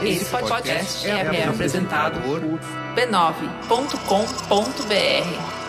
Esse podcast é apresentado por b9.com.br.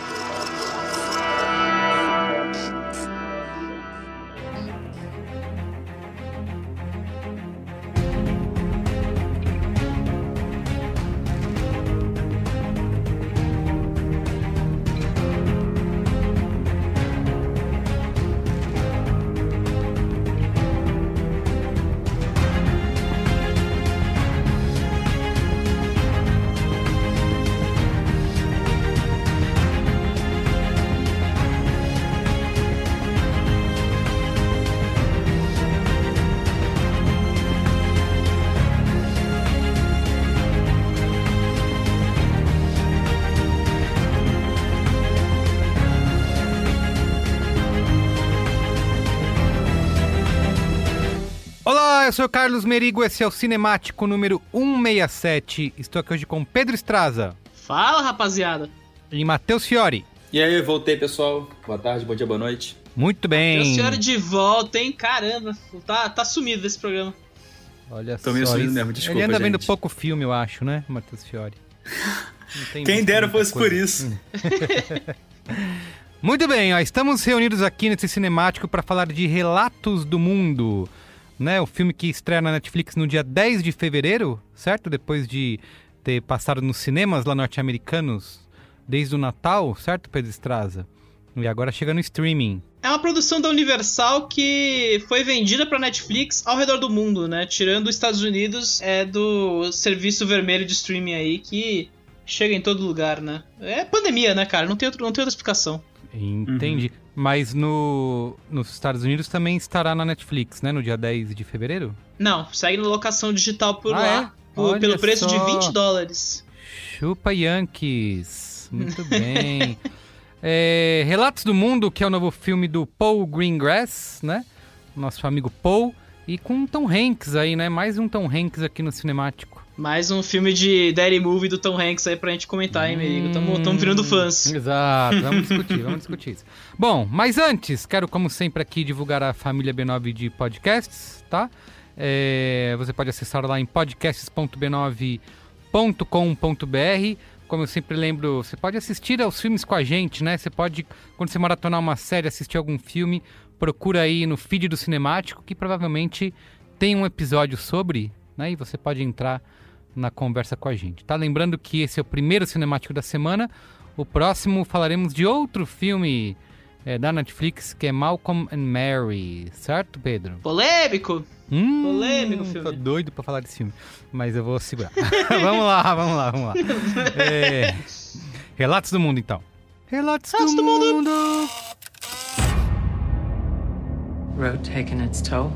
Eu sou o Carlos Merigo, esse é o Cinemático número 167. Estou aqui hoje com Pedro Estraza. Fala, rapaziada. E Matheus Fiori. E aí, voltei, pessoal. Boa tarde, bom dia, boa noite. Muito bem. Matheus Fiori de volta, hein? Caramba, tá sumido desse programa. Olha Tô meio sumido mesmo, desculpa, Ele anda gente. vendo pouco filme, eu acho, né, Matheus Fiori? Quem dera fosse por isso. Muito bem, ó, estamos reunidos aqui nesse Cinemático para falar de Relatos do Mundo. Né, o filme que estreia na Netflix no dia 10 de fevereiro, certo? Depois de ter passado nos cinemas lá norte-americanos desde o Natal, certo, Pedro Estraza? E agora chega no streaming. É uma produção da Universal que foi vendida pra Netflix ao redor do mundo, né? Tirando os Estados Unidos, é do serviço vermelho de streaming aí que chega em todo lugar, né? É pandemia, né, cara? Não tem outra explicação. Entendi. Mas nos Estados Unidos também estará na Netflix, né? No dia 10 de fevereiro? Não, segue na locação digital por lá, é? pelo preço só. de $20. Chupa Yankees. Muito bem. Relatos do Mundo, que é o novo filme do Paul Greengrass, né? Nosso amigo Paul. E com Tom Hanks aí, né? Mais um Tom Hanks aqui no Cinemático. Mais um filme de Daddy Movie do Tom Hanks aí pra gente comentar, hein, amigo? Tamo virando fãs. Exato, vamos discutir isso. Bom, mas antes, quero como sempre aqui divulgar a família B9 de podcasts, tá? Você pode acessar lá em podcasts.b9.com.br. Como eu sempre lembro, você pode assistir aos filmes com a gente, né? Você pode, quando você maratonar uma série, assistir algum filme, procura aí no feed do Cinemático, que provavelmente tem um episódio sobre, né? E você pode entrar na conversa com a gente, tá? Lembrando que esse é o primeiro Cinemático da semana. O próximo falaremos de outro filme da Netflix, que é Malcolm and Mary, certo, Pedro? Polêmico! Polêmico filme. Tô doido pra falar desse filme, mas eu vou segurar. Vamos lá. Relatos do Mundo, então. Relatos do Mundo! Road taking its toll.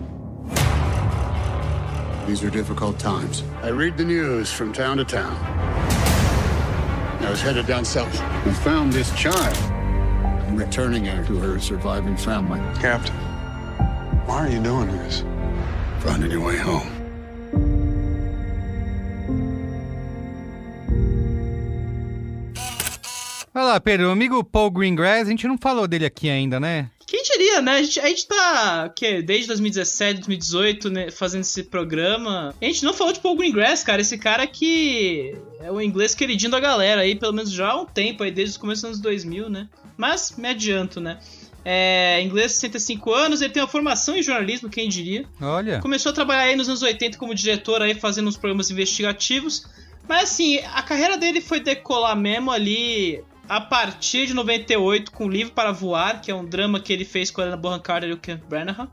These are difficult times. I read the news from town to town. I was headed down south and found this child. I'm returning her to her surviving family. Captain, why are you doing this? Finding your way home. Vai lá, Pedro, o amigo Paul Greengrass, a gente não falou dele aqui ainda, né? Quem diria, né? A gente tá, desde 2017, 2018, né, fazendo esse programa. A gente não falou de Paul Greengrass, cara. Esse cara que é o inglês queridinho da galera aí, pelo menos já há um tempo, aí desde o começo dos anos 2000, né? Mas me adianto, né? Inglês, 65 anos, ele tem uma formação em jornalismo, quem diria. Olha. Começou a trabalhar aí nos anos 80 como diretor aí, fazendo uns programas investigativos. Mas assim, a carreira dele foi decolar mesmo ali a partir de 98 com O Livro para Voar, que é um drama que ele fez com a Helena Bonham Carter e o Kenneth Branagh.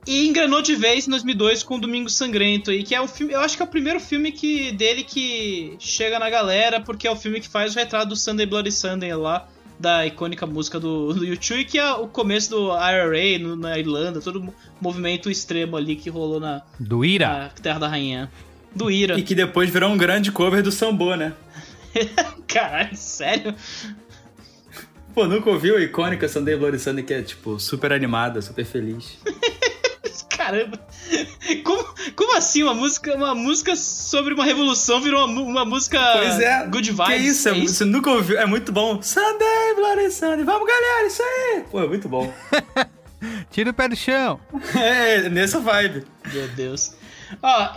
E engrenou de vez em 2002 com O Domingo Sangrento, aí, que é um filme, eu acho que é o primeiro filme dele que chega na galera, porque é o filme que faz o retrato do Sunday Bloody Sunday lá, da icônica música do U2, e que é o começo do IRA na Irlanda, todo o movimento extremo ali que rolou na Terra da Rainha. Do Ira. E que depois virou um grande cover do Sambô, né? Caralho, sério? Pô, nunca ouviu a icônica Sunday Bloody Sunday, que é, tipo, super animada, super feliz? Caramba! Como assim uma música sobre uma revolução virou uma música good vibes? Que isso? Você nunca ouviu? É muito bom. Sunday Bloody Sunday, vamos galera, isso aí! Pô, é muito bom. Tira o pé do chão. Nessa vibe. Meu Deus. Ó,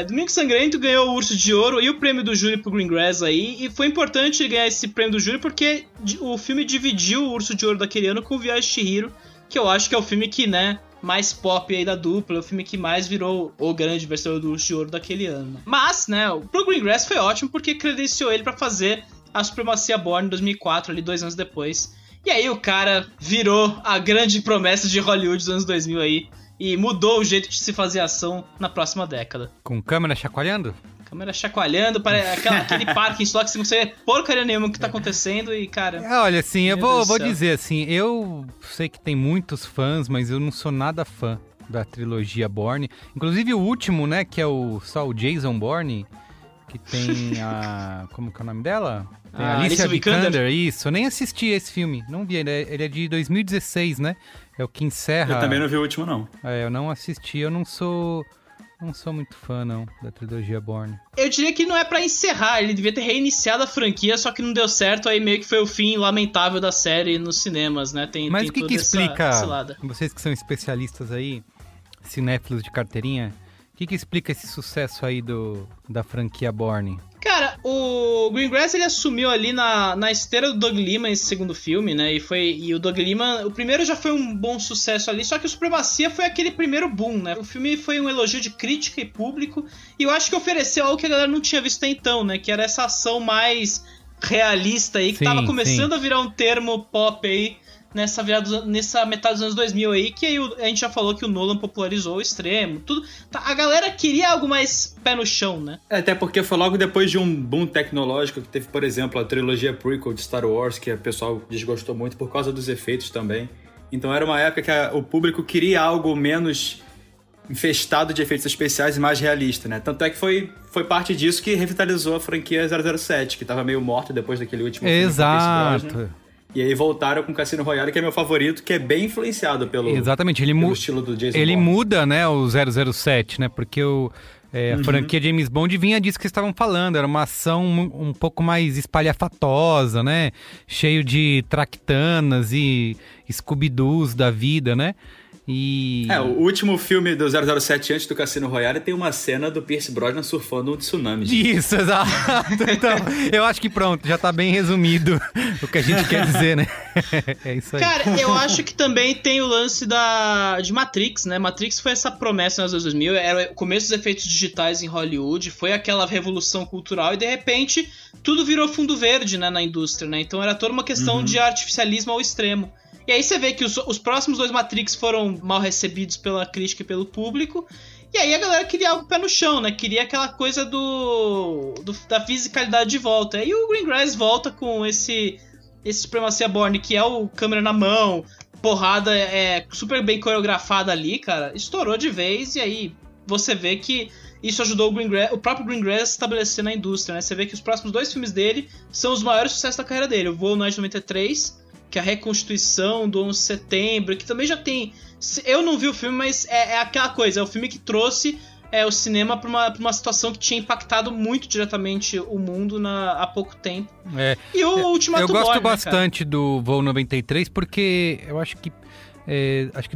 Domingo Sangrento ganhou o Urso de Ouro e o prêmio do júri pro Greengrass aí. E foi importante ganhar esse prêmio do júri porque o filme dividiu o Urso de Ouro daquele ano com o Viagem de Chihiro, que eu acho que é o filme que, né, mais pop aí da dupla, o filme que mais virou o grande vencedor do Urso de Ouro daquele ano. Mas, né, pro Greengrass foi ótimo porque credenciou ele pra fazer a Supremacia Born em 2004, ali 2 anos depois. E aí o cara virou a grande promessa de Hollywood dos anos 2000 aí e mudou o jeito de se fazer ação na próxima década. Com câmera chacoalhando? Câmera chacoalhando, aquele parque em só que você não sei porcaria nenhuma que tá acontecendo e, cara... Olha, assim, eu vou dizer assim, eu sei que tem muitos fãs, mas eu não sou nada fã da trilogia Bourne. Inclusive o último, né, que é só o Jason Bourne, que tem a... como que é o nome dela? Tem a Alicia Vikander. Isso, eu nem assisti esse filme, não vi, ele é de 2016, né? É o que encerra... Eu também não vi o último, não. Eu não assisti, eu não sou muito fã, não, da trilogia Bourne. Eu diria que não é pra encerrar, ele devia ter reiniciado a franquia, só que não deu certo, aí meio que foi o fim lamentável da série nos cinemas, né? Mas o que explica, vocês que são especialistas aí, cinéfilos de carteirinha, o que explica esse sucesso aí da franquia Bourne? Cara, o Greengrass ele assumiu ali na esteira do Doug Liman esse segundo filme, né? E o Doug Liman, o primeiro já foi um bom sucesso ali, só que o Supremacia foi aquele primeiro boom, né? O filme foi um elogio de crítica e público, e eu acho que ofereceu algo que a galera não tinha visto até então, né? Que era essa ação mais realista aí, que tava começando a virar um termo pop aí, nessa metade dos anos 2000 aí, que aí a gente já falou que o Nolan popularizou ao extremo, tudo. A galera queria algo mais pé no chão, né? Até porque foi logo depois de um boom tecnológico que teve, por exemplo, a trilogia prequel de Star Wars, que o pessoal desgostou muito por causa dos efeitos também. Então era uma época que o público queria algo menos infestado de efeitos especiais e mais realista, né? Tanto é que foi parte disso que revitalizou a franquia 007, que tava meio morta depois daquele último filme. Exato. E aí voltaram com Cassino Royale, que é meu favorito, que é bem influenciado pelo estilo do Jason Bourne. Ele muda, né, o 007, né? Porque a franquia James Bond vinha disso que vocês estavam falando. Era uma ação um pouco mais espalhafatosa, né? Cheio de traquitanas e Scooby-Doos da vida, né? O último filme do 007 antes do Cassino Royale tem uma cena do Pierce Brosnan surfando um tsunami. Isso, exato. Então, eu acho que pronto, já tá bem resumido o que a gente quer dizer, né? É isso aí. Cara, eu acho que também tem o lance de Matrix, né? Matrix foi essa promessa nos anos 2000, era o começo dos efeitos digitais em Hollywood, foi aquela revolução cultural e de repente tudo virou fundo verde, né, na indústria, né? Então era toda uma questão de artificialismo ao extremo. E aí você vê que os próximos 2 Matrix foram mal recebidos pela crítica e pelo público. E aí a galera queria algo pé no chão, né? Queria aquela coisa da fisicalidade de volta. E o Greengrass volta com esse Supremacia Bourne, que é o câmera na mão, porrada super bem coreografada ali, cara. Estourou de vez e aí você vê que isso ajudou o próprio Greengrass a se estabelecer na indústria, né? Você vê que os próximos 2 filmes dele são os maiores sucessos da carreira dele. O Voo no Oeste 93... que é a reconstituição do 11 de setembro, que também já tem... Eu não vi o filme, mas é aquela coisa, é o filme que trouxe o cinema pra uma situação que tinha impactado muito diretamente o mundo há pouco tempo. E o Ultimato Bourne, eu gosto né, bastante do Voo 93, porque eu acho que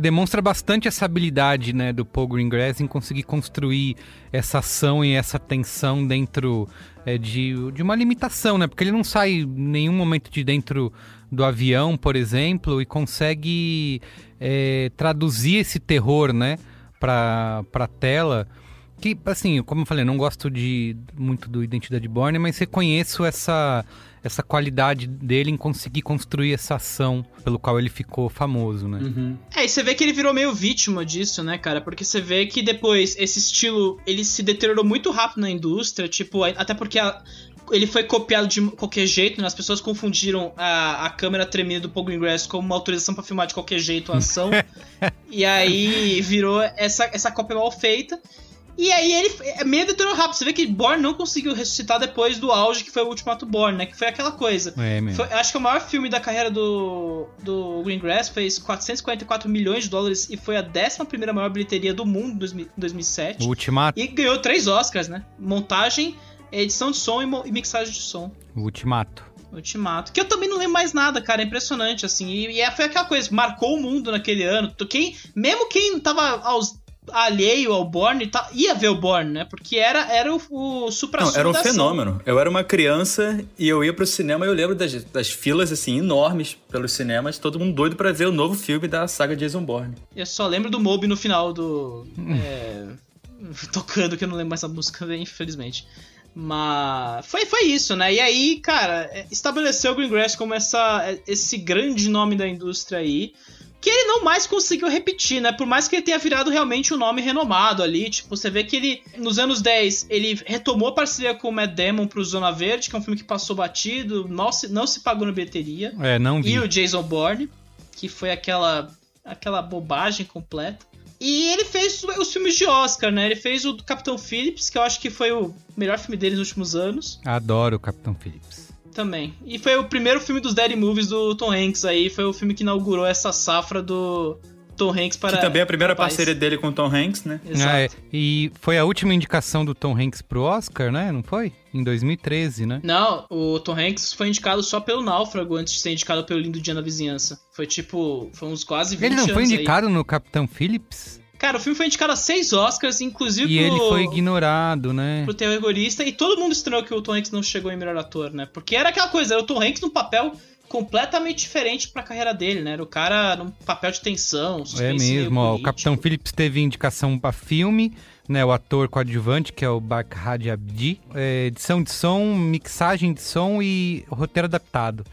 demonstra bastante essa habilidade, né, do Paul Greengrass em conseguir construir essa ação e essa tensão dentro de uma limitação, né? Porque ele não sai em nenhum momento de dentro do avião, por exemplo, e consegue traduzir esse terror, né, pra tela. Que, assim, como eu falei, eu não gosto muito do Identidade Bourne, mas reconheço essa qualidade dele em conseguir construir essa ação pelo qual ele ficou famoso, né? E você vê que ele virou meio vítima disso, né, cara? Porque você vê que depois esse estilo, ele se deteriorou muito rápido na indústria, tipo, até porque ele foi copiado de qualquer jeito, né? As pessoas confundiram a câmera tremida do Paul Greengrass como uma autorização pra filmar de qualquer jeito a ação. E aí virou essa cópia mal feita. E aí ele meio deteriorou rápido. Você vê que Bourne não conseguiu ressuscitar depois do auge que foi o Ultimato Bourne, né? Que foi aquela coisa. Acho que o maior filme da carreira do Greengrass fez $444 milhões e foi a 11ª maior bilheteria do mundo em 2007. O Ultimato. E ganhou 3 Oscars, né? Montagem, edição de som e mixagem de som. O Ultimato. Que eu também não lembro mais nada, cara. É impressionante, assim. E foi aquela coisa, marcou o mundo naquele ano. Mesmo quem tava aos alheio ao Bourne, ia ver o Bourne, né? Porque era o supra-sumo. Não, era um da ação. fenômeno. Eu era uma criança e eu ia pro cinema e eu lembro das filas, assim, enormes pelos cinemas, todo mundo doido pra ver o novo filme da saga Jason Bourne. Eu só lembro do Moby no final do... tocando, que eu não lembro mais a música, infelizmente. Mas foi isso, né? E aí, cara, estabeleceu o Greengrass como esse grande nome da indústria aí, que ele não mais conseguiu repetir, né? Por mais que ele tenha virado realmente um nome renomado ali. Tipo, você vê que ele, nos anos 10, ele retomou a parceria com o Matt Damon pro Zona Verde, que é um filme que passou batido, não se pagou na bilheteria. Não vi. E o Jason Bourne, que foi aquela bobagem completa. E ele fez os filmes de Oscar, né? Ele fez o do Capitão Phillips, que eu acho que foi o melhor filme dele nos últimos anos. Adoro o Capitão Phillips. Também. E foi o primeiro filme dos Daddy Movies do Tom Hanks aí. Foi o filme que inaugurou essa safra do Tom Hanks para... Que também é a primeira parceria dele com o Tom Hanks, né? Exato. E foi a última indicação do Tom Hanks pro Oscar, né? Não foi? Em 2013, né? Não, o Tom Hanks foi indicado só pelo Náufrago antes de ser indicado pelo Lindo Dia na Vizinhança. Foi uns quase 20 anos. Ele não foi indicado no Capitão Phillips? Cara, o filme foi indicado a 6 Oscars, inclusive E ele foi ignorado, né? Pro Terrorista, e todo mundo estranhou que o Tom Hanks não chegou em melhor ator, né? Porque era aquela coisa, era o Tom Hanks num papel completamente diferente pra carreira dele, né? Era o cara num papel de tensão, suspense. É mesmo, ó, o Capitão Phillips teve indicação pra filme, né? O ator coadjuvante, que é o Barkhad Abdi, edição de som, mixagem de som e roteiro adaptado.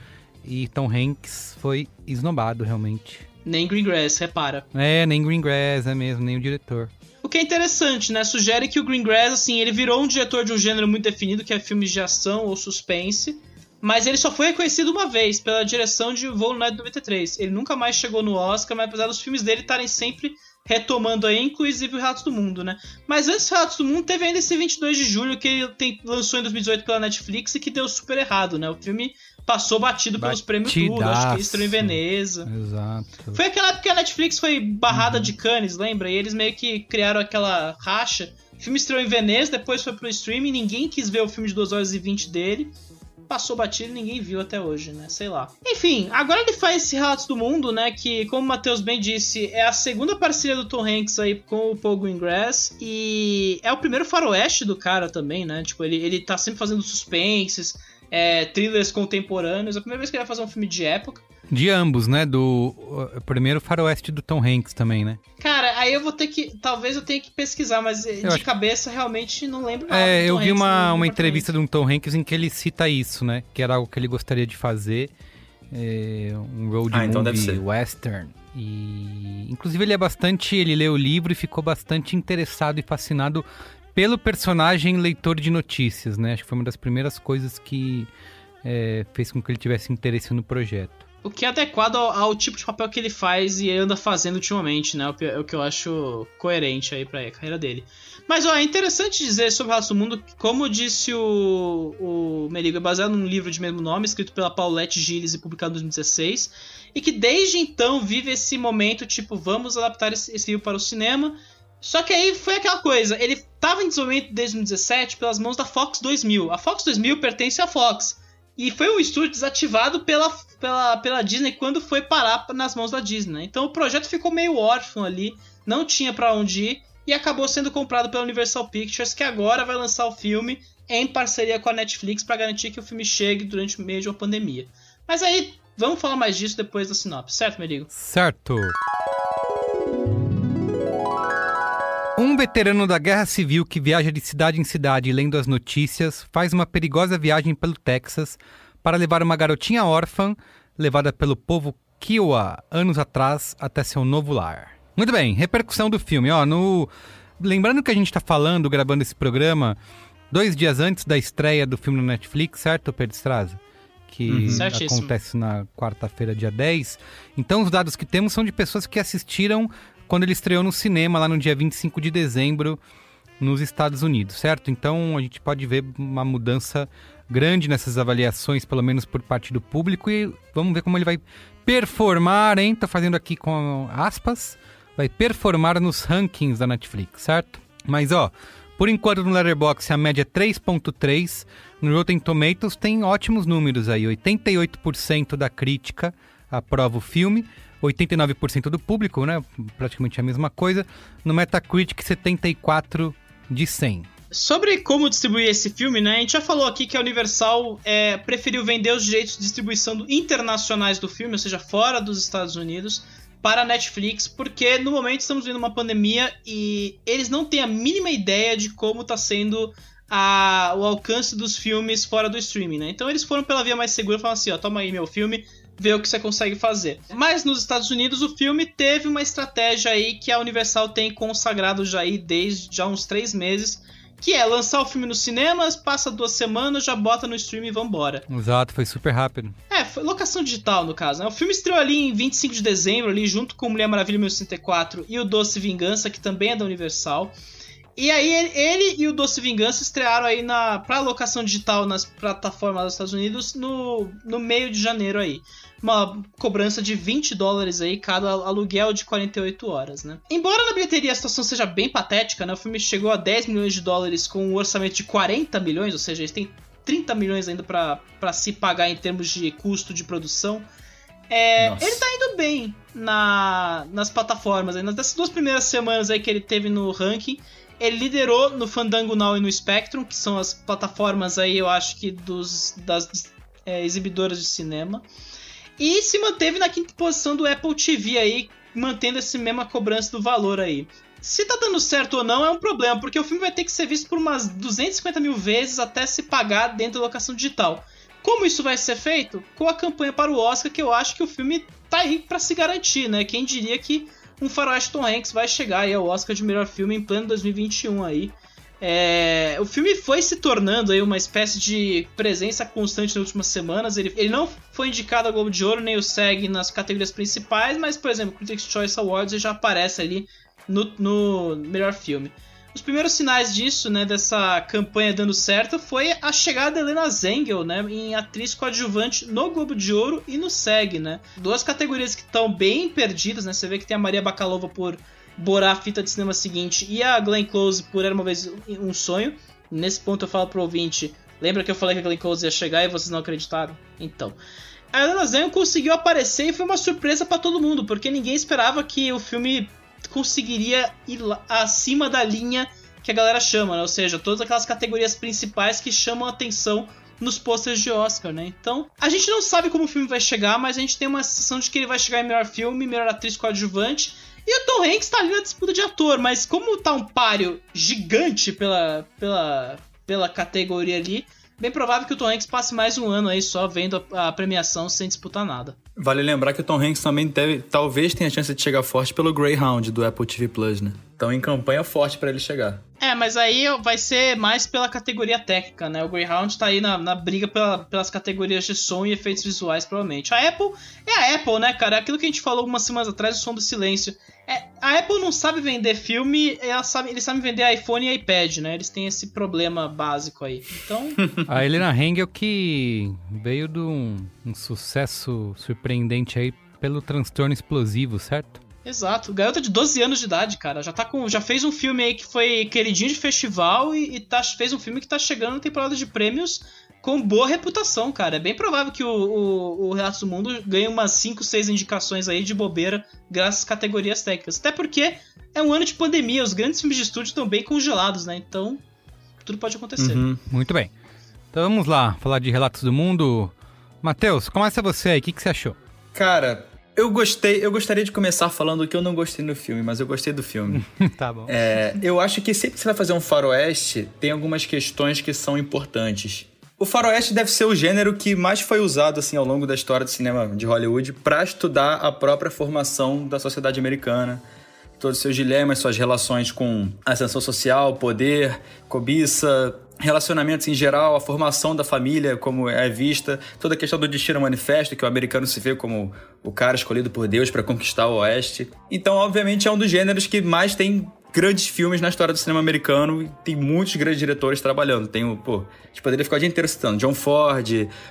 E Tom Hanks foi esnobado, realmente. Nem Greengrass, repara. Nem Greengrass, mesmo, nem o diretor. O que é interessante, né? Sugere que o Greengrass, assim, ele virou um diretor de um gênero muito definido, que é filmes de ação ou suspense, mas ele só foi reconhecido uma vez pela direção de Voo no Night 93. Ele nunca mais chegou no Oscar, mas apesar dos filmes dele estarem sempre retomando aí, inclusive o Relatos do Mundo, né? Mas antes do Relatos do Mundo, teve ainda esse 22 de julho que ele lançou em 2018 pela Netflix e que deu super errado, né? O filme passou batido pelos prêmios tudo, acho que ele estreou em Veneza. Exato. Foi aquela época que a Netflix foi barrada de Cannes, lembra? E eles meio que criaram aquela racha. O filme estreou em Veneza, depois foi pro streaming, ninguém quis ver o filme de 2 horas e 20 dele. Passou batido e ninguém viu até hoje, né? Sei lá. Enfim, agora ele faz esse Relatos do Mundo, né? Que, como o Matheus bem disse, é a segunda parceria do Tom Hanks aí com o Paul Greengrass. E é o primeiro faroeste do cara também, né? Tipo, ele tá sempre fazendo suspenses, thrillers contemporâneos. É a primeira vez que ele vai fazer um filme de época. De ambos, né? Do primeiro faroeste do Tom Hanks também, né? Cara, aí eu vou ter que... Talvez eu tenha que pesquisar, mas cabeça realmente não lembro nada. Eu vi uma entrevista de um Tom Hanks em que ele cita isso, né? Que era algo que ele gostaria de fazer. Um road movie western. E inclusive ele leu o livro e ficou bastante interessado e fascinado pelo personagem leitor de notícias, né? Acho que foi uma das primeiras coisas que fez com que ele tivesse interesse no projeto. O que é adequado ao tipo de papel que ele faz e anda fazendo ultimamente, né? O que eu acho coerente aí pra carreira dele. Mas, é interessante dizer sobre o Relatos do Mundo, como disse o Merigo, é baseado num livro de mesmo nome, escrito pela Paulette Gilles e publicado em 2016, e que desde então vive esse momento, tipo, vamos adaptar esse livro para o cinema. Só que aí foi aquela coisa, ele tava em desenvolvimento desde 2017 pelas mãos da Fox 2000. A Fox 2000 pertence à Fox. E foi um estúdio desativado pela Disney quando foi parar nas mãos da Disney. Então o projeto ficou meio órfão ali, não tinha pra onde ir, e acabou sendo comprado pela Universal Pictures, que agora vai lançar o filme em parceria com a Netflix para garantir que o filme chegue durante o meio de uma pandemia. Mas aí, vamos falar mais disso depois da sinopse, certo, Merigo? Certo. Um veterano da Guerra Civil que viaja de cidade em cidade lendo as notícias faz uma perigosa viagem pelo Texas para levar uma garotinha órfã, levada pelo povo Kiowa anos atrás, até seu novo lar. Muito bem, repercussão do filme. Lembrando que a gente está gravando esse programa 2 dias antes da estreia do filme no Netflix, certo, Pedro Estraza? Que acontece na quarta-feira, dia 10. Então os dados que temos são de pessoas que assistiram quando ele estreou no cinema, lá no dia 25 de dezembro, nos Estados Unidos, certo? Então a gente pode ver uma mudança grande nessas avaliações, pelo menos por parte do público, e vamos ver como ele vai performar, hein? Tô fazendo aqui com aspas, vai performar nos rankings da Netflix, certo? Mas, por enquanto no Letterboxd a média é 3.3, no Rotten Tomatoes tem ótimos números aí, 88% da crítica aprova o filme. 89% do público, né? Praticamente a mesma coisa. No Metacritic, 74 de 100. Sobre como distribuir esse filme, né? A gente já falou aqui que a Universal preferiu vender os direitos de distribuição internacionais do filme, ou seja, fora dos Estados Unidos, para a Netflix, porque no momento estamos vivendo uma pandemia e eles não têm a mínima ideia de como está sendo o alcance dos filmes fora do streaming, né? Então eles foram pela via mais segura e falaram assim, ó, toma aí meu filme, vê o que você consegue fazer. Mas nos Estados Unidos o filme teve uma estratégia aí que a Universal tem consagrado já aí desde já uns 3 meses, que é lançar o filme nos cinemas, passa 2 semanas, já bota no streaming e vambora. Exato, foi super rápido. Foi locação digital no caso, né? O filme estreou ali em 25 de dezembro, ali junto com Mulher Maravilha 1964 e o Doce Vingança, que também é da Universal. E aí ele e o Doce Vingança estrearam aí pra locação digital nas plataformas dos Estados Unidos no meio de janeiro aí. Uma cobrança de $20 aí, cada aluguel de 48 horas, né? Embora na bilheteria a situação seja bem patética, né? O filme chegou a $10 milhões com um orçamento de 40 milhões, ou seja, eles têm 30 milhões ainda pra se pagar em termos de custo de produção. Ele tá indo bem nas plataformas. Aí, nessas 2 primeiras semanas aí que ele teve no ranking, ele liderou no Fandango Now e no Spectrum, que são as plataformas aí, eu acho que das exibidoras de cinema. E se manteve na 5ª posição do Apple TV aí, mantendo essa mesma cobrança do valor aí. Se tá dando certo ou não é um problema, porque o filme vai ter que ser visto por umas 250 mil vezes até se pagar dentro da locação digital. Como isso vai ser feito? Com a campanha para o Oscar, que eu acho que o filme tá aí pra se garantir, né? Quem diria que um faroeste Tom Hanks vai chegar aí ao Oscar de melhor filme em pleno 2021 aí. O filme foi se tornando aí uma espécie de presença constante nas últimas semanas. Ele não foi indicado ao Globo de Ouro nem o SEG nas categorias principais, mas, por exemplo, Critics' Choice Awards ele já aparece ali no melhor filme. Os primeiros sinais disso, né, dessa campanha dando certo, foi a chegada da Helena Zengel, né, em atriz coadjuvante no Globo de Ouro e no SEG, né. 2 categorias que estão bem perdidas, né. Você vê que tem a Maria Bakalova por Borá, Fita de Cinema Seguinte, e a Glenn Close por Era Uma Vez um Sonho. Nesse ponto eu falo pro ouvinte, lembra que eu falei que a Glenn Close ia chegar e vocês não acreditaram? Então, a Helena Zengel conseguiu aparecer e foi uma surpresa pra todo mundo, porque ninguém esperava que o filme conseguiria ir acima da linha que a galera chama, né? Ou seja, todas aquelas categorias principais que chamam a atenção nos posters de Oscar, né? Então, a gente não sabe como o filme vai chegar, mas a gente tem uma sensação de que ele vai chegar em melhor filme, melhor atriz coadjuvante, e o Tom Hanks tá ali na disputa de ator, mas como tá um páreo gigante pela categoria ali, bem provável que o Tom Hanks passe mais um ano aí só vendo a premiação sem disputar nada. Vale lembrar que o Tom Hanks também talvez tenha chance de chegar forte pelo Greyhound do Apple TV Plus, né? Então em campanha forte pra ele chegar. Mas aí vai ser mais pela categoria técnica, né? O Greyhound tá aí na briga pelas categorias de som e efeitos visuais, provavelmente. A Apple é a Apple, né, cara? É aquilo que a gente falou algumas semanas atrás, o Som do Silêncio. A Apple não sabe vender filme, eles sabem vender iPhone e iPad, né? Eles têm esse problema básico aí. Então... A Helena Zengel que veio de um sucesso surpreendente aí pelo transtorno explosivo, certo? Exato, garota de 12 anos de idade, cara, já fez um filme aí que foi queridinho de festival e fez um filme que tá chegando na temporada de prêmios com boa reputação, cara. É bem provável que o Relatos do Mundo ganhe umas 5, 6 indicações aí de bobeira graças às categorias técnicas. Até porque é um ano de pandemia, os grandes filmes de estúdio estão bem congelados, né? Então, tudo pode acontecer. Muito bem. Então vamos lá, falar de Relatos do Mundo. Matheus, começa você aí, o que você achou? Cara, eu gostaria de começar falando que eu não gostei no filme, mas eu gostei do filme. Tá bom. Eu acho que sempre que você vai fazer um faroeste, tem algumas questões que são importantes. O faroeste deve ser o gênero que mais foi usado assim, ao longo da história do cinema de Hollywood para estudar a própria formação da sociedade americana, todos os seus dilemas, suas relações com ascensão social, poder, cobiça, relacionamentos em geral, a formação da família, como é vista, toda a questão do destino manifesto, que o americano se vê como o cara escolhido por Deus para conquistar o Oeste. Então, obviamente, é um dos gêneros que mais tem grandes filmes na história do cinema americano e tem muitos grandes diretores trabalhando. A gente poderia ficar o dia inteiro citando John Ford,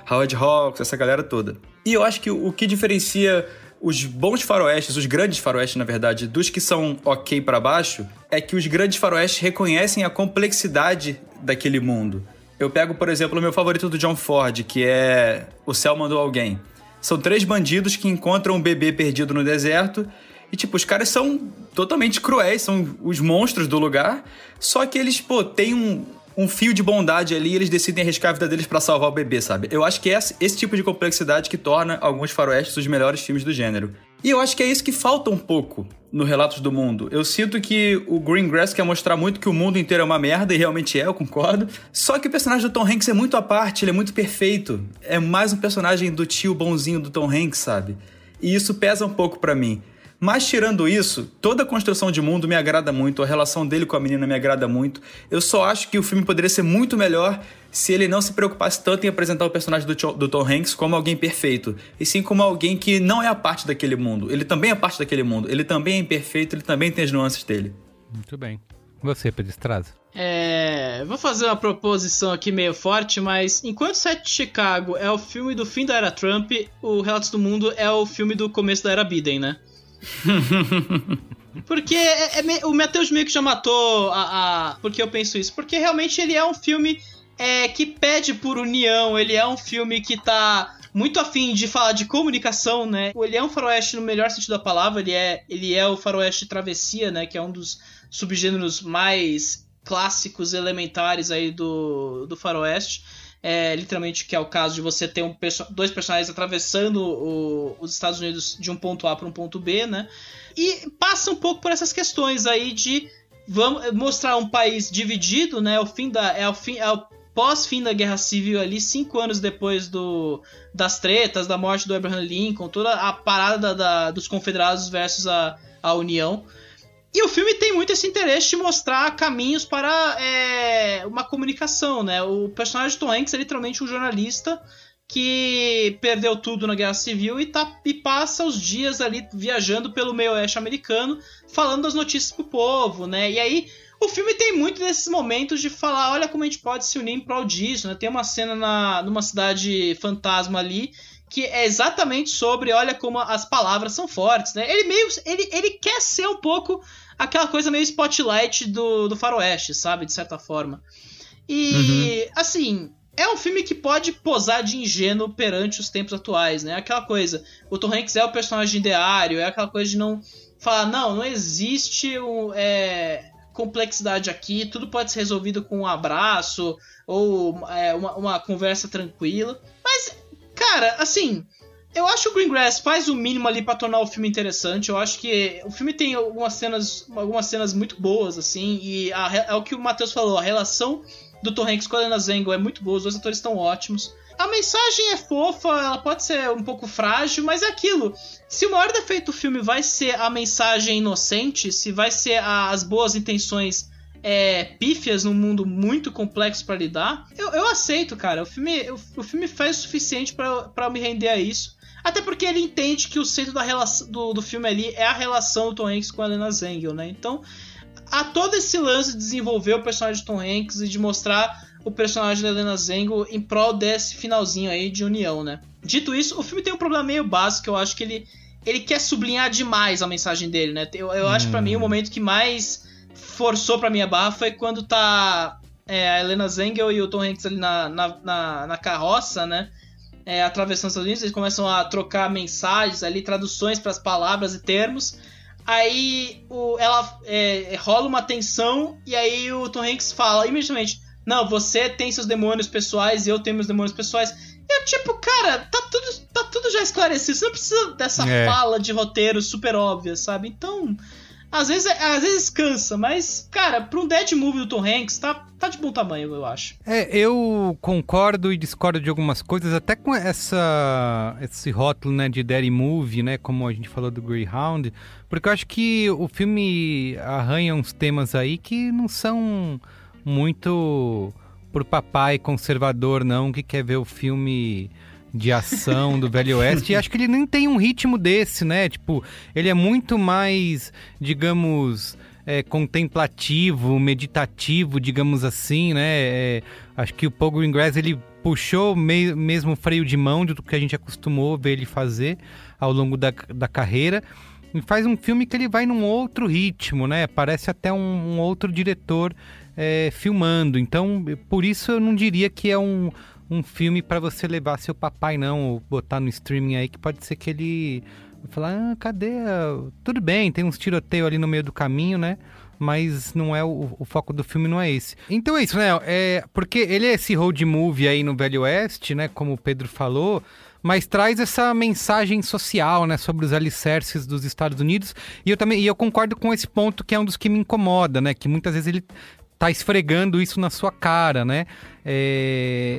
Howard Hawks, essa galera toda. E eu acho que o que diferencia os bons faroestes, os grandes faroestes, na verdade, dos que são ok pra baixo, é que os grandes faroestes reconhecem a complexidade daquele mundo. Eu pego, por exemplo, o meu favorito do John Ford, que é O Céu Mandou Alguém. São 3 bandidos que encontram um bebê perdido no deserto. E, tipo, os caras são totalmente cruéis, são os monstros do lugar. Só que eles, têm um fio de bondade ali e eles decidem arriscar a vida deles pra salvar o bebê, sabe? Eu acho que é esse tipo de complexidade que torna alguns faroestes os melhores filmes do gênero. E eu acho que é isso que falta um pouco no Relatos do Mundo. Eu sinto que o Greengrass quer mostrar muito que o mundo inteiro é uma merda, e realmente é, eu concordo. Só que o personagem do Tom Hanks é muito à parte, ele é muito perfeito. É mais um personagem do tio bonzinho do Tom Hanks, sabe? E isso pesa um pouco pra mim. Mas tirando isso, toda a construção de mundo me agrada muito, a relação dele com a menina me agrada muito. Eu só acho que o filme poderia ser muito melhor se ele não se preocupasse tanto em apresentar o personagem do Tom Hanks como alguém perfeito, e sim como alguém que não é a parte daquele mundo. Ele também é parte daquele mundo, ele também é imperfeito, ele também tem as nuances dele. Muito bem. Você, Pedro Estraza? Vou fazer uma proposição aqui meio forte, mas enquanto Sete de Chicago é o filme do fim da era Trump, o Relatos do Mundo é o filme do começo da era Biden, né? Porque o Matheus meio que já matou porque eu penso isso. Porque realmente ele é um filme que pede por união. Ele é um filme que tá muito afim de falar de comunicação, né? Ele é um faroeste no melhor sentido da palavra. Ele é o faroeste travessia, né? Que é um dos subgêneros mais clássicos, elementares aí do faroeste. Literalmente, que é o caso de você ter dois personagens atravessando os Estados Unidos de um ponto A para um ponto B, né? E passa um pouco por essas questões aí de vamos mostrar um país dividido, né? É o pós-fim da Guerra Civil ali, 5 anos depois das tretas, da morte do Abraham Lincoln, toda a parada dos confederados versus a União. E o filme tem muito esse interesse de mostrar caminhos para uma comunicação, né? O personagem de Tom Hanks é literalmente um jornalista que perdeu tudo na Guerra Civil e passa os dias ali viajando pelo meio oeste americano, falando das notícias pro povo, né? E aí o filme tem muito desses momentos de falar, olha como a gente pode se unir em prol disso, né? Tem uma cena numa cidade fantasma ali, que é exatamente sobre, olha como as palavras são fortes, né? Ele quer ser um pouco aquela coisa meio spotlight do faroeste, sabe? De certa forma. E, assim, é um filme que pode posar de ingênuo perante os tempos atuais, né? Aquela coisa, o Tom Hanks é o personagem ideário, é aquela coisa de não falar, não existe complexidade aqui, tudo pode ser resolvido com um abraço ou uma conversa tranquila. Mas, cara, assim, eu acho que o Greengrass faz o mínimo ali pra tornar o filme interessante. Eu acho que o filme tem algumas cenas muito boas, assim, e é o que o Matheus falou, a relação do Tom Hanks com a Helena Zengel é muito boa, os dois atores estão ótimos. A mensagem é fofa, ela pode ser um pouco frágil, mas é aquilo. Se o maior defeito do filme vai ser a mensagem inocente, se vai ser as boas intenções pífias num mundo muito complexo pra lidar, eu aceito, cara. O filme faz o suficiente pra me render a isso. Até porque ele entende que o centro do filme ali é a relação do Tom Hanks com a Helena Zengel, né? Então, há todo esse lance de desenvolver o personagem de Tom Hanks e de mostrar o personagem da Helena Zengel em prol desse finalzinho aí de união, né? Dito isso, o filme tem um problema meio básico, eu acho que ele quer sublinhar demais a mensagem dele, né? Eu acho que pra mim o momento que mais forçou pra minha barra foi quando tá a Helena Zengel e o Tom Hanks ali na carroça, né? Atravessando os Estados Unidos, eles começam a trocar mensagens ali, traduções pras palavras e termos. Aí rola uma tensão e aí o Tom Hanks fala imediatamente, não, você tem seus demônios pessoais e eu tenho meus demônios pessoais. E eu tipo, cara, tá tudo já esclarecido, você não precisa dessa fala de roteiro super óbvia, sabe? Então, às vezes cansa, mas, cara, pra um dead movie do Tom Hanks, tá de bom tamanho, eu acho. Eu concordo e discordo de algumas coisas, até com esse rótulo, né, de dead movie, né, como a gente falou do Greyhound, porque eu acho que o filme arranha uns temas aí que não são muito pro papai conservador, não, que quer ver o filme de ação do Velho Oeste, e acho que ele nem tem um ritmo desse, né? Tipo, ele é muito mais, digamos, contemplativo, meditativo, digamos assim, né? Acho que o Paul Greengrass, ele puxou mesmo o freio de mão do que a gente acostumou ver ele fazer ao longo da carreira, e faz um filme que ele vai num outro ritmo, né? Parece até um outro diretor filmando. Então, por isso eu não diria que é um um filme pra você levar seu papai, não, ou botar no streaming aí, que pode ser que ele vai falar, cadê? Tudo bem, tem uns tiroteios ali no meio do caminho, né? Mas não é o foco do filme, não é esse. Então é isso, né? Porque ele é esse road movie aí no Velho Oeste, né? Como o Pedro falou, mas traz essa mensagem social, né? Sobre os alicerces dos Estados Unidos. E eu concordo com esse ponto, que é um dos que me incomoda, né? Que muitas vezes ele tá esfregando isso na sua cara, né?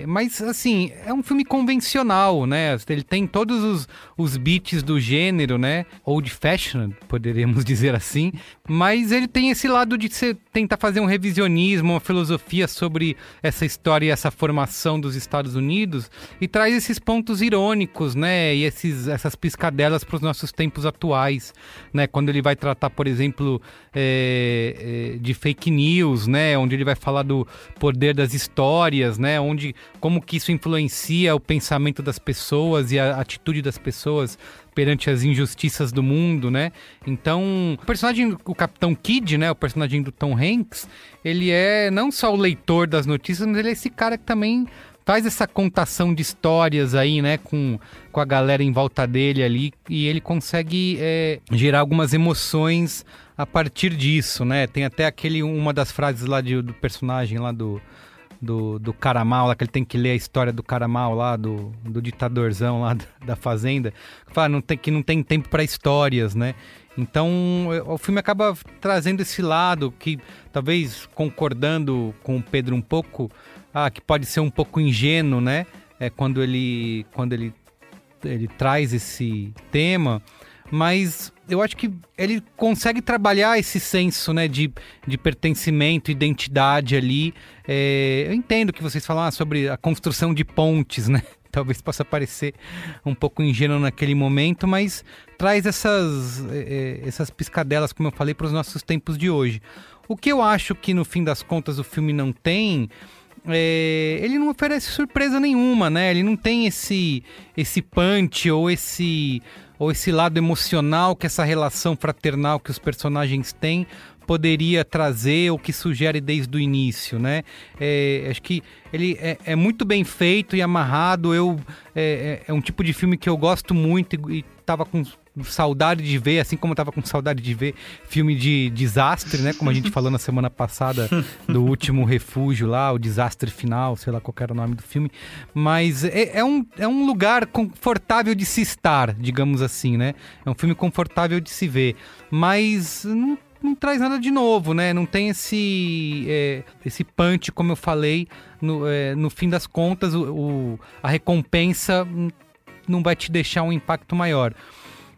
Mas, assim, é um filme convencional, né? Ele tem todos os beats do gênero, né? Old fashioned, poderíamos dizer assim. Mas ele tem esse lado de você tentar fazer um revisionismo, uma filosofia sobre essa história e essa formação dos Estados Unidos. E traz esses pontos irônicos, né? E essas piscadelas para os nossos tempos atuais, né? Quando ele vai tratar, por exemplo, de fake news, né? Onde ele vai falar do poder das histórias, né? Como que isso influencia o pensamento das pessoas e a atitude das pessoas perante as injustiças do mundo, né? Então, o Capitão Kidd, né? O personagem do Tom Hanks, ele é não só o leitor das notícias, mas ele é esse cara que também faz essa contação de histórias aí, né? Com a galera em volta dele ali, e ele consegue gerar algumas emoções a partir disso, né? Tem até uma das frases lá do personagem lá do Caramal, lá que ele tem que ler a história do Caramal lá, do ditadorzão lá da fazenda, que fala que não tem tempo para histórias, né? Então o filme acaba trazendo esse lado que, talvez concordando com o Pedro um pouco, que pode ser um pouco ingênuo, né? Quando ele traz esse tema. Mas eu acho que ele consegue trabalhar esse senso, né, de pertencimento, identidade ali. Eu entendo que vocês falam sobre a construção de pontes, né? Talvez possa parecer um pouco ingênuo naquele momento, mas traz essas piscadelas, como eu falei, para os nossos tempos de hoje. O que eu acho que, no fim das contas, o filme não tem... ele não oferece surpresa nenhuma, né? Ele não tem esse punch ou esse lado emocional que essa relação fraternal que os personagens têm poderia trazer, ou que sugere desde o início, né? Acho que ele é muito bem feito e amarrado. É um tipo de filme que eu gosto muito e tava com saudade de ver, assim como eu tava com saudade de ver filme de desastre, né? Como a gente falou na semana passada do Último Refúgio lá, o Desastre Final, sei lá qual era o nome do filme. Mas é um lugar confortável de se estar, digamos assim, né? É um filme confortável de se ver, mas não traz nada de novo, né? Não tem esse punch, como eu falei. No fim das contas, a recompensa não vai te deixar um impacto maior.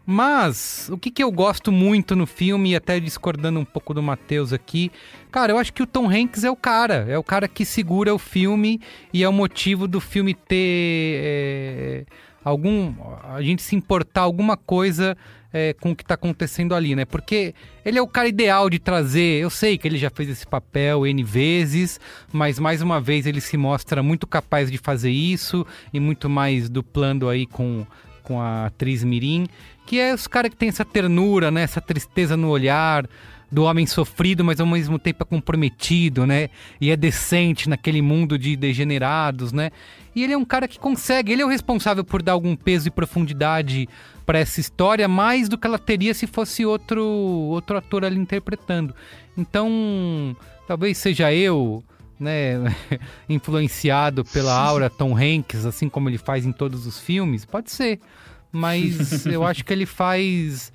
Mas, o que eu gosto muito no filme, e até discordando um pouco do Matheus aqui, cara, eu acho que o Tom Hanks é o cara que segura o filme, e é o motivo do filme ter a gente se importar alguma coisa com o que tá acontecendo ali, né? Porque ele é o cara ideal de trazer. Eu sei que ele já fez esse papel N vezes, mas mais uma vez ele se mostra muito capaz de fazer isso, e muito mais duplando aí com a atriz mirim, que é os caras que tem essa ternura, né? Essa tristeza no olhar do homem sofrido, mas ao mesmo tempo é comprometido, né? E é decente naquele mundo de degenerados, né? E ele é um cara que consegue, ele é o responsável por dar algum peso e profundidade para essa história, mais do que ela teria se fosse outro ator ali interpretando. Então, talvez seja eu, né, influenciado pela aura Tom Hanks, assim como ele faz em todos os filmes, pode ser. Mas eu acho que ele faz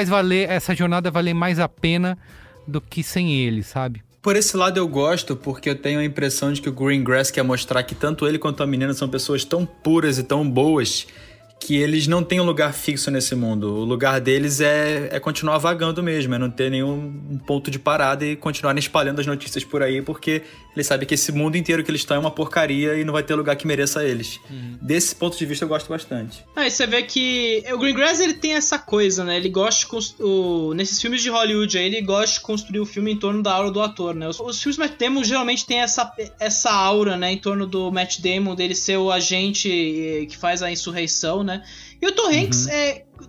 valer essa jornada valer mais a pena do que sem ele, sabe? Por esse lado eu gosto, porque eu tenho a impressão de que o Greengrass quer mostrar que tanto ele quanto a menina são pessoas tão puras e tão boas que eles não têm um lugar fixo nesse mundo. O lugar deles é continuar vagando mesmo, é não ter nenhum ponto de parada e continuarem espalhando as notícias por aí, porque eles sabem que esse mundo inteiro que eles estão é uma porcaria e não vai ter lugar que mereça eles. Desse ponto de vista eu gosto bastante. E você vê que o Greengrass, ele tem essa coisa, né? Ele gosta de nesses filmes de Hollywood aí, ele gosta de construir o filme em torno da aura do ator, né? Os filmes Matt Damon geralmente tem essa aura, né? Em torno do Matt Damon, dele ser o agente que faz a insurreição, né? E o Tom Hanks,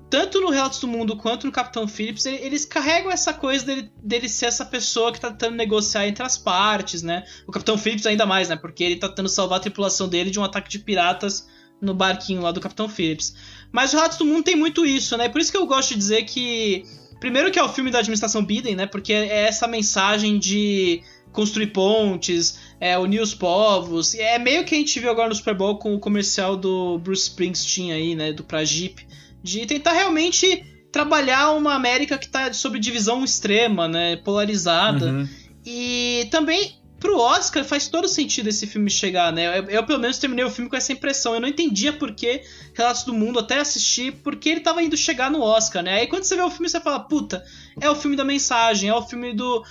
tanto no Relatos do Mundo quanto no Capitão Phillips, eles carregam essa coisa dele ser essa pessoa que tá tentando negociar entre as partes, né? O Capitão Phillips ainda mais, né? Porque ele tá tentando salvar a tripulação dele de um ataque de piratas no barquinho lá do Capitão Phillips. Mas o Relatos do Mundo tem muito isso, né? Por isso que eu gosto de dizer que... Primeiro que é o filme da administração Biden, né? Porque é essa mensagem de construir pontes, unir os povos. É meio que a gente viu agora no Super Bowl com o comercial do Bruce Springsteen aí, né? Pra Jeep. De tentar realmente trabalhar uma América que tá sob divisão extrema, né? Polarizada. E também... Pro Oscar faz todo sentido esse filme chegar, né? Eu pelo menos terminei o filme com essa impressão. Eu não entendia por que Relatos do Mundo, até assistir, porque ele tava indo chegar no Oscar, né? Aí quando você vê o filme, você fala, puta, é o filme da mensagem, é o filme do...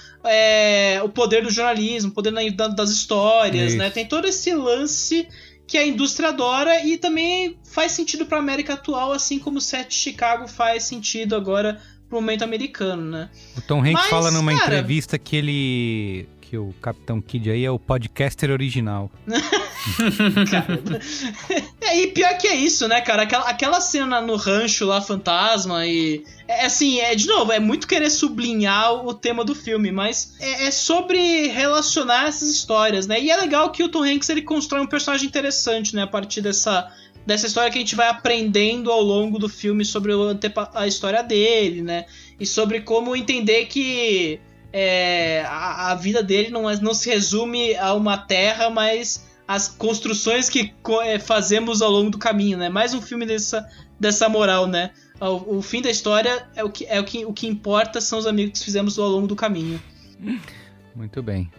o poder do jornalismo, o poder das histórias, né? Tem todo esse lance que a indústria adora e também faz sentido pra América atual, assim como o set de Chicago faz sentido agora pro momento americano, né? O Tom Hanks fala numa entrevista que o Capitão Kidd aí é o podcaster original. E pior que é isso, né, cara? Aquela cena no rancho lá, fantasma, e... de novo, é muito querer sublinhar o tema do filme, mas é sobre relacionar essas histórias, né? E é legal que o Tom Hanks, ele constrói um personagem interessante, né? A partir dessa história que a gente vai aprendendo ao longo do filme sobre a história dele, né? E sobre como entender que... a vida dele não se resume a uma terra, mas as construções que fazemos ao longo do caminho, né? Mais um filme dessa moral, né? O fim da história o que importa são os amigos que fizemos ao longo do caminho. Muito bem.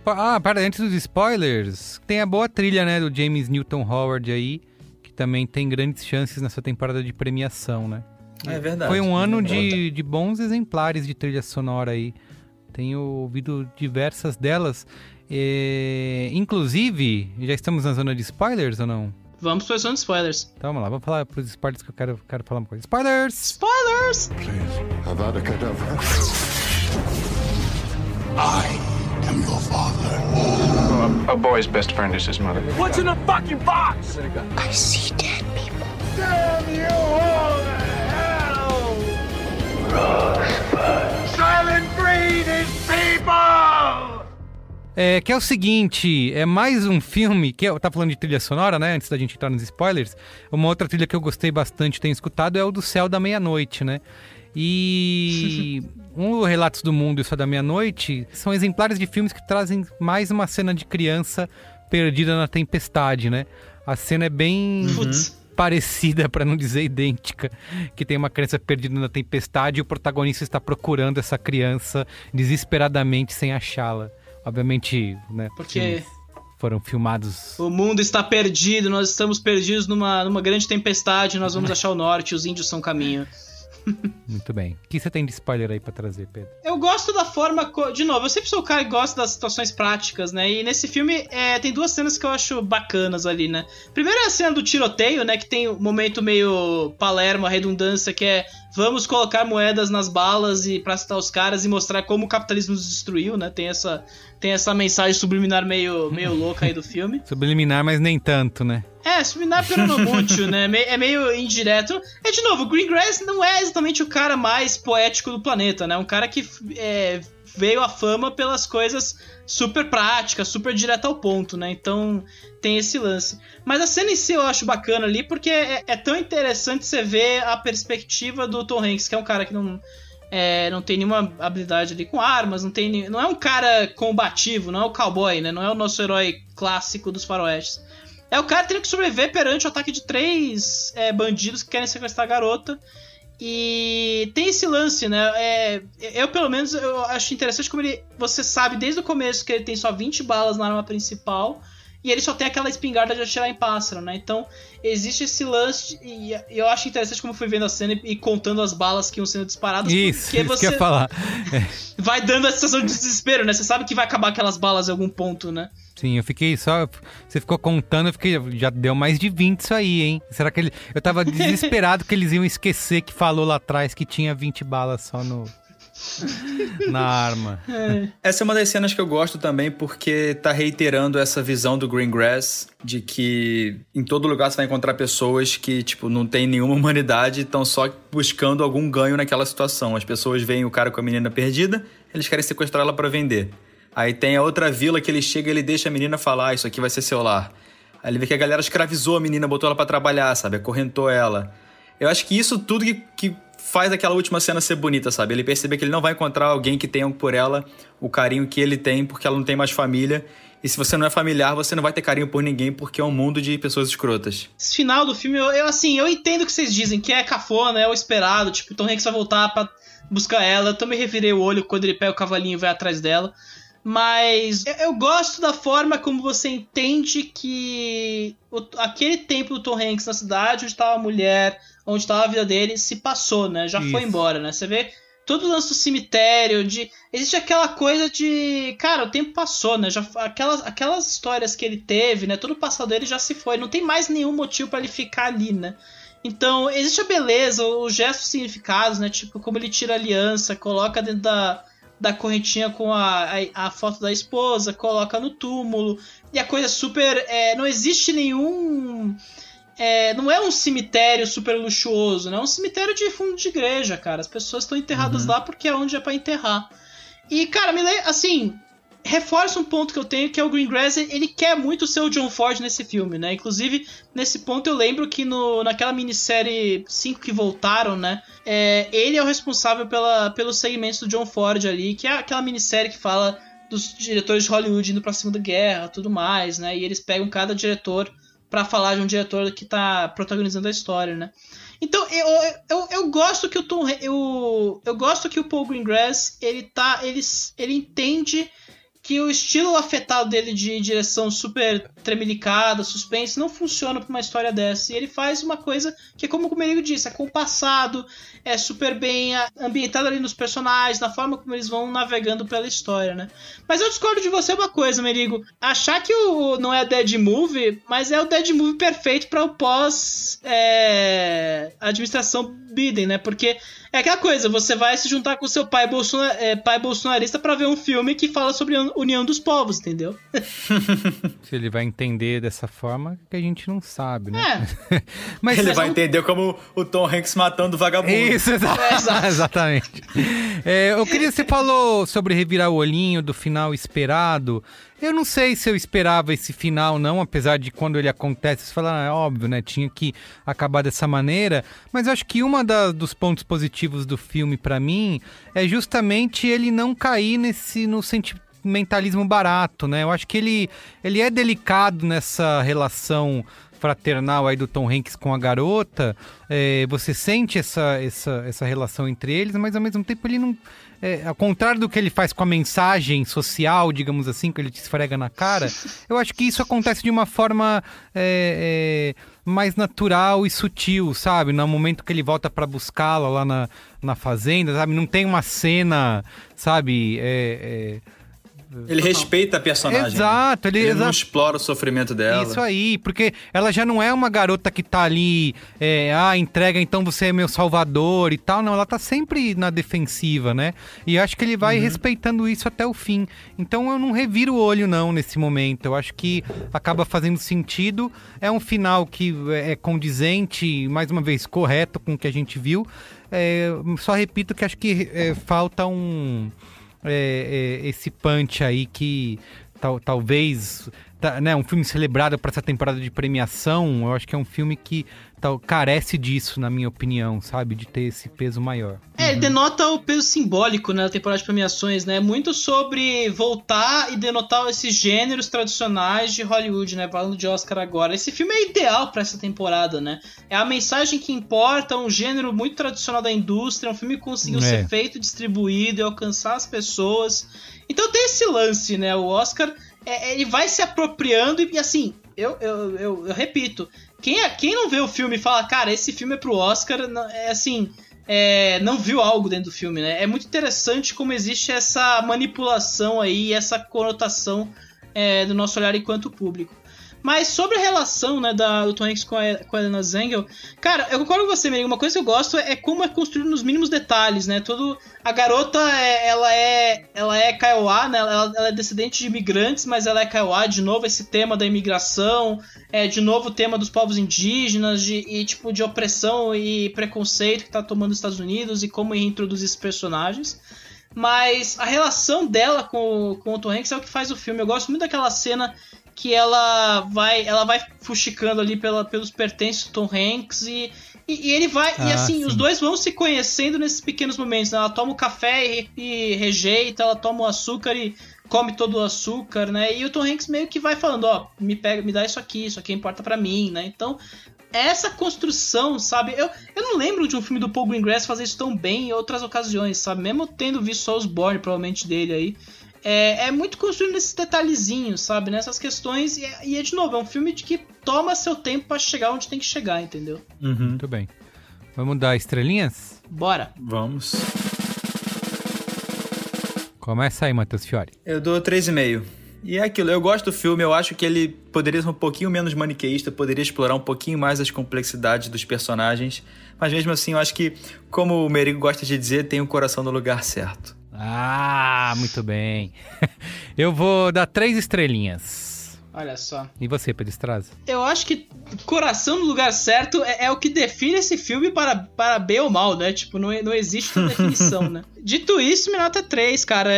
Antes dos spoilers, tem a boa trilha, né? Do James Newton Howard aí, que também tem grandes chances nessa temporada de premiação, né? É verdade. Foi um ano de bons exemplares de trilha sonora aí. Tenho ouvido diversas delas. Inclusive, já estamos na zona de spoilers ou não? Vamos para a zona de spoilers. Então vamos lá, vamos falar pros spoilers que eu quero falar uma coisa. Spoilers! Spoilers! Please, Avada Kedavra. I am your father. A boy's best friend is his mother. What's in the fucking box? I see dead people. Damn you all to hell! Rosebud. Silent breed is people! Que é o seguinte, é mais um filme, que eu tava falando de trilha sonora, né, antes da gente entrar nos spoilers. Uma outra trilha que eu gostei bastante, tenho escutado, é o do Céu da Meia-Noite, né? E o Relatos do Mundo e o Céu da Meia-Noite são exemplares de filmes que trazem mais uma cena de criança perdida na tempestade, né? A cena é bem... parecida, para não dizer idêntica, que tem uma criança perdida na tempestade e o protagonista está procurando essa criança desesperadamente sem achá-la. Obviamente, né? Porque foram filmados... O mundo está perdido, nós estamos perdidos numa grande tempestade, nós vamos achar o norte, os índios são o caminho. Muito bem. O que você tem de spoiler aí pra trazer, Pedro? Eu gosto da forma... De novo, eu sempre sou o cara que gosta das situações práticas, né? E nesse filme tem duas cenas que eu acho bacanas ali, né? Primeiro é a cena do tiroteio, né? Que tem um momento meio Palermo, a redundância, que é... Vamos colocar moedas nas balas e pra citar os caras e mostrar como o capitalismo nos destruiu, né? Tem essa mensagem subliminar meio louca aí do filme. Subliminar, mas nem tanto, né? Subliminar peronomútil, né? É meio indireto. De novo, o Greengrass não é exatamente o cara mais poético do planeta, né? Um cara que veio à fama pelas coisas super práticas, super direto ao ponto, né? Então tem esse lance. Mas a cena em si eu acho bacana ali, porque é tão interessante você ver a perspectiva do Tom Hanks, que é um cara que não tem nenhuma habilidade ali com armas, não é um cara combativo, não é o cowboy, né? Não é o nosso herói clássico dos faroestes. É o cara tendo que sobreviver perante o ataque de 3 bandidos que querem sequestrar a garota. E tem esse lance, né? Eu, pelo menos, eu acho interessante como você sabe desde o começo que ele tem só 20 balas na arma principal e ele só tem aquela espingarda de atirar em pássaro, né? Então, existe esse lance e eu acho interessante como fui vendo a cena e contando as balas que iam sendo disparadas. Isso porque você que eu ia falar. vai dando a sensação de desespero, né? Você sabe que vai acabar aquelas balas em algum ponto, né? Sim, eu fiquei só... Você ficou contando, já deu mais de 20 isso aí, hein? Será que eu tava desesperado que eles iam esquecer que falou lá atrás que tinha 20 balas só no... Na arma. Essa é uma das cenas que eu gosto também, porque tá reiterando essa visão do Greengrass de que em todo lugar você vai encontrar pessoas que, tipo, não tem nenhuma humanidade e estão só buscando algum ganho naquela situação. As pessoas veem o cara com a menina perdida, eles querem sequestrar ela pra vender. Aí tem a outra vila que ele chega e ele deixa a menina falar, isso aqui vai ser seu lar. Aí ele vê que a galera escravizou a menina, botou ela pra trabalhar, sabe? Acorrentou ela. Eu acho que isso tudo que faz aquela última cena ser bonita, sabe? Ele perceber que ele não vai encontrar alguém que tenha por ela o carinho que ele tem, porque ela não tem mais família. E se você não é familiar, você não vai ter carinho por ninguém, porque é um mundo de pessoas escrotas. Esse final do filme, eu entendo o que vocês dizem, que é cafona, é o esperado, tipo, Tom Hanks vai voltar pra buscar ela. Eu também revirei o olho quando ele pega o cavalinho e vai atrás dela. Mas eu gosto da forma como você entende que aquele tempo do Tom Hanks na cidade, onde estava a mulher, onde estava a vida dele, se passou, né? Já foi embora, né? Você vê todo o lance do cemitério, existe aquela coisa de... Cara, o tempo passou, né? Aquelas histórias que ele teve, né? Todo o passado dele já se foi. Não tem mais nenhum motivo para ele ficar ali, né? Então, existe a beleza, os gestos significados, né? Tipo, como ele tira a aliança, coloca dentro da correntinha com a foto da esposa, coloca no túmulo, e a coisa super... não existe nenhum... não é um cemitério super luxuoso, né? É um cemitério de fundo de igreja, cara. As pessoas estão enterradas lá porque é onde é pra enterrar. E, cara, assim... reforça um ponto que eu tenho, que é o Greengrass, ele quer muito ser o John Ford nesse filme, né? Inclusive, nesse ponto eu lembro que naquela minissérie 5 que voltaram, né? Ele é o responsável pelos segmentos do John Ford ali, que é aquela minissérie que fala dos diretores de Hollywood indo pra Segunda Guerra, tudo mais, né? E eles pegam cada diretor pra falar de um diretor que tá protagonizando a história, né? Então, eu gosto que eu gosto que o Paul Greengrass, ele entende que o estilo afetado dele de direção super tremelicada, suspense, não funciona pra uma história dessa. E ele faz uma coisa que, como o Merigo disse, é compassado, é super bem ambientado ali nos personagens, na forma como eles vão navegando pela história, né? Mas eu discordo de você uma coisa, Merigo. Achar que não é Dead Movie, mas é o Dead Movie perfeito para o pós administração Biden, né? Porque é aquela coisa, você vai se juntar com seu pai bolsonarista pra ver um filme que fala sobre a união dos povos, entendeu? Se ele vai entender dessa forma, que a gente não sabe, né? Mas ele vai entender como o Tom Hanks matando o vagabundo. Isso, exatamente. Eu queria... Você falou sobre revirar o olhinho do final esperado. Eu não sei se eu esperava esse final, não, apesar de quando ele acontece, você fala, é óbvio, né, tinha que acabar dessa maneira, mas eu acho que dos pontos positivos do filme pra mim é justamente ele não cair no sentimentalismo barato, né, eu acho que ele é delicado nessa relação fraternal aí do Tom Hanks com a garota, você sente essa relação entre eles, mas ao mesmo tempo ele não... ao contrário do que ele faz com a mensagem social, digamos assim, que ele te esfrega na cara, eu acho que isso acontece de uma forma mais natural e sutil, sabe? No momento que ele volta pra buscá-la lá na fazenda, sabe? Não tem uma cena, sabe... Ele respeita a personagem. Exato. Né? Ele não explora o sofrimento dela. Isso aí, porque ela já não é uma garota que tá ali, entrega, então você é meu salvador e tal. Não, ela tá sempre na defensiva, né? E acho que ele vai respeitando isso até o fim. Então eu não reviro o olho, não, nesse momento. Eu acho que acaba fazendo sentido. É um final que é condizente, mais uma vez, correto com o que a gente viu. Só repito que acho que falta esse punch aí que talvez, né, um filme celebrado para essa temporada de premiação, eu acho que é um filme que carece disso, na minha opinião, sabe? De ter esse peso maior. Ele denota o peso simbólico, né, da temporada de premiações, né? Muito sobre voltar e denotar esses gêneros tradicionais de Hollywood, né? Falando de Oscar agora. Esse filme é ideal para essa temporada, né? É a mensagem que importa, um gênero muito tradicional da indústria, um filme que conseguiu ser feito, distribuído e alcançar as pessoas. Então tem esse lance, né? O Oscar, ele vai se apropriando e assim, eu repito, quem não vê o filme e fala, cara, esse filme é pro Oscar, não viu algo dentro do filme, né? É muito interessante como existe essa manipulação aí, essa conotação do nosso olhar enquanto público. Mas sobre a relação, né, do Tom Hanks com a Helena Zengel, cara, eu concordo com você, Merigo. Uma coisa que eu gosto é como é construído nos mínimos detalhes, né? A garota, ela é Kiowa, né? Ela é descendente de imigrantes, mas ela é Kiowa. De novo, esse tema da imigração, de novo o tema dos povos indígenas, de opressão e preconceito que tá tomando os Estados Unidos e como reintroduzir esses personagens. Mas a relação dela com o Tom Hanks é o que faz o filme. Eu gosto muito daquela cena que ela vai fuxicando ali pelos pertences do Tom Hanks e ele vai... e assim, sim, os dois vão se conhecendo nesses pequenos momentos, né? Ela toma o café e rejeita, ela toma o açúcar e come todo o açúcar, né? E o Tom Hanks meio que vai falando, me dá isso aqui importa pra mim, né? Então, essa construção, sabe? Eu não lembro de um filme do Paul Greengrass fazer isso tão bem em outras ocasiões, sabe? Mesmo tendo visto só os Bourne, provavelmente, dele aí. É muito construído nesses detalhezinhos, sabe? Nessas questões. E de novo, é um filme que toma seu tempo pra chegar onde tem que chegar, entendeu? Uhum. Muito bem. Vamos dar estrelinhas? Bora. Vamos. Começa aí, Matheus Fiori. Eu dou 3,5. E é aquilo, eu gosto do filme, eu acho que ele poderia ser um pouquinho menos maniqueísta, poderia explorar um pouquinho mais as complexidades dos personagens, mas mesmo assim eu acho que, como o Merigo gosta de dizer, tem o coração no lugar certo. Ah, muito bem. Eu vou dar 3 estrelinhas. Olha só. E você, Pedro Estraza? Eu acho que coração no lugar certo é o que define esse filme para bem ou mal, né? Tipo, não existe essa definição, né? Dito isso, minha nota é 3, cara.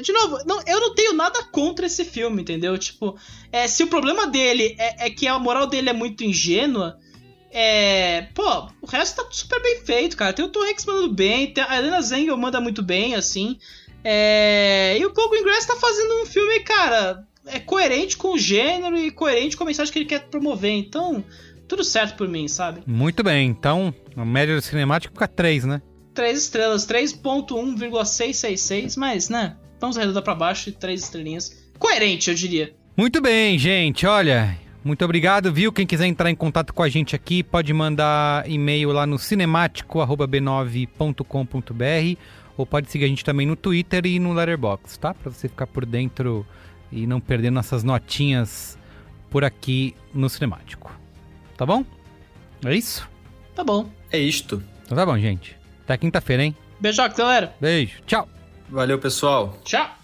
De novo, eu não tenho nada contra esse filme, entendeu? Tipo, se o problema dele é que a moral dele é muito ingênua, o resto tá super bem feito, cara. Tem o Tom Hanks mandando bem, a Helena Zengel manda muito bem, assim. E o Paul Greengrass tá fazendo um filme, cara, coerente com o gênero e coerente com a mensagem que ele quer promover. Então, tudo certo por mim, sabe? Muito bem. Então, a média do cinemático fica 3, né? 3 estrelas, 3.1,666, mas, né, vamos arredondar pra baixo e 3 estrelinhas. Coerente, eu diria. Muito bem, gente. Olha, muito obrigado, viu? Quem quiser entrar em contato com a gente aqui, pode mandar e-mail lá no cinemático@b9.com.br ou pode seguir a gente também no Twitter e no Letterboxd, tá? Pra você ficar por dentro e não perder nossas notinhas por aqui no Cinemático. Tá bom? É isso? Tá bom. É isto. Então tá bom, gente. Até quinta-feira, hein? Beijoca, galera. Beijo. Tchau. Valeu, pessoal. Tchau.